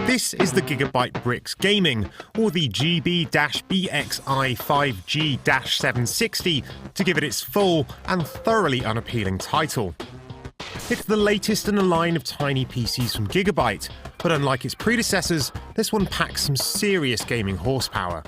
This is the Gigabyte Brix Gaming, or the GB-BXi5G-760 to give it its full and thoroughly unappealing title. It's the latest in a line of tiny PCs from Gigabyte, but unlike its predecessors, this one packs some serious gaming horsepower.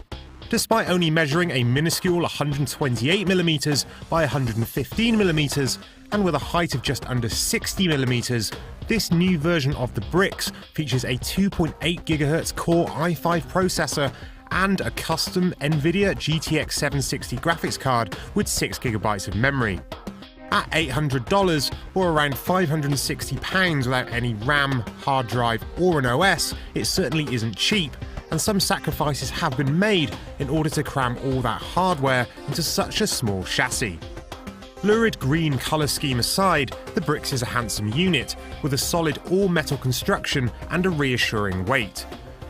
Despite only measuring a minuscule 128mm by 115mm, and with a height of just under 60mm, this new version of the Brix features a 2.8 GHz Core i5 processor and a custom NVIDIA GTX 760 graphics card with 6GB of memory. At $800, or around £560 without any RAM, hard drive or an OS, it certainly isn't cheap, and some sacrifices have been made in order to cram all that hardware into such a small chassis. Lurid green colour scheme aside, the Brix is a handsome unit, with a solid all-metal construction and a reassuring weight.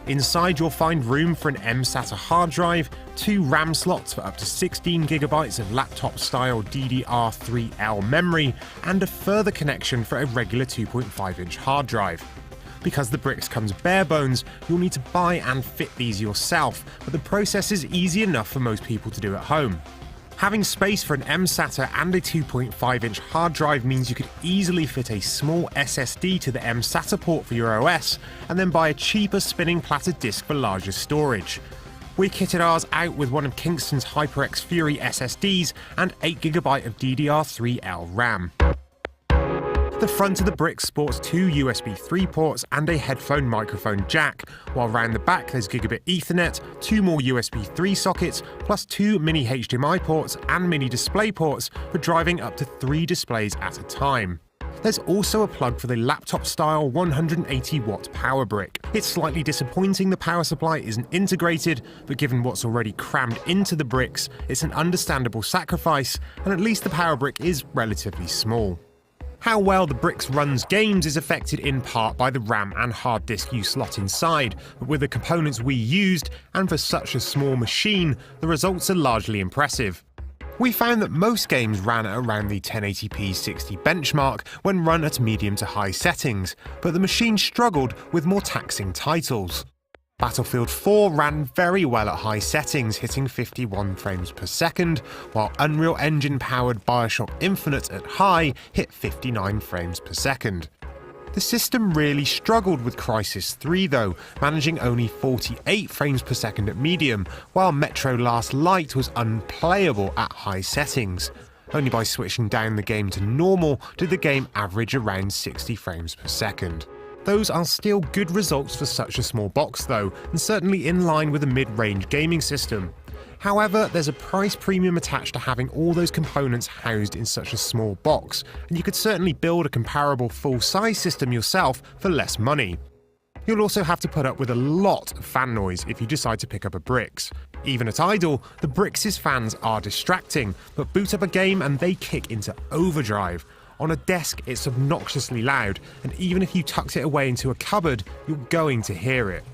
Inside you'll find room for an M-SATA hard drive, 2 RAM slots for up to 16GB of laptop-style DDR3L memory, and a further connection for a regular 2.5-inch hard drive. Because the Brix comes bare bones, you'll need to buy and fit these yourself, but the process is easy enough for most people to do at home. Having space for an M-SATA and a 2.5-inch hard drive means you could easily fit a small SSD to the M-SATA port for your OS, and then buy a cheaper spinning platter disk for larger storage. We kitted ours out with one of Kingston's HyperX Fury SSDs and 8GB of DDR3L RAM. The front of the Brix sports 2 USB 3 ports and a headphone microphone jack, while round the back there's Gigabit Ethernet, 2 more USB 3 sockets, plus 2 mini HDMI ports and mini display ports for driving up to 3 displays at a time. There's also a plug for the laptop-style 180-watt power brick. It's slightly disappointing the power supply isn't integrated, but given what's already crammed into the Brix, it's an understandable sacrifice, and at least the power brick is relatively small. How well the Brix runs games is affected in part by the RAM and hard disk you slot inside, but with the components we used, and for such a small machine, the results are largely impressive. We found that most games ran at around the 1080p 60 benchmark when run at medium to high settings, but the machine struggled with more taxing titles. Battlefield 4 ran very well at high settings, hitting 51 frames per second, while Unreal Engine-powered BioShock Infinite at high hit 59 frames per second. The system really struggled with Crysis 3 though, managing only 48 frames per second at medium, while Metro Last Light was unplayable at high settings. Only by switching down the game to normal did the game average around 60 frames per second. Those are still good results for such a small box though, and certainly in line with a mid-range gaming system. However, there's a price premium attached to having all those components housed in such a small box, and you could certainly build a comparable full-size system yourself for less money. You'll also have to put up with a lot of fan noise if you decide to pick up a Brix. Even at idle, the Brix's fans are distracting, but boot up a game and they kick into overdrive. On a desk, it's obnoxiously loud, and even if you tucked it away into a cupboard, you're going to hear it.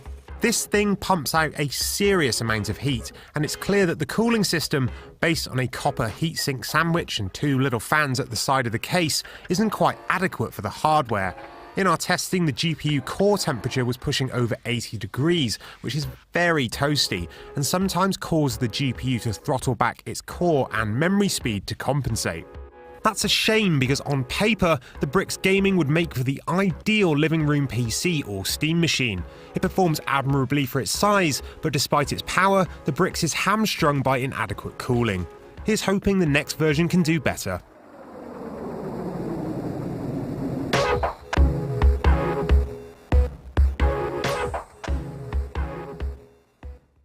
This thing pumps out a serious amount of heat, and it's clear that the cooling system, based on a copper heatsink sandwich and 2 little fans at the side of the case, isn't quite adequate for the hardware. In our testing, the GPU core temperature was pushing over 80 degrees, which is very toasty, and sometimes caused the GPU to throttle back its core and memory speed to compensate. That's a shame because on paper, the Brix Gaming would make for the ideal living room PC or Steam machine. It performs admirably for its size, but despite its power, the Brix is hamstrung by inadequate cooling. Here's hoping the next version can do better.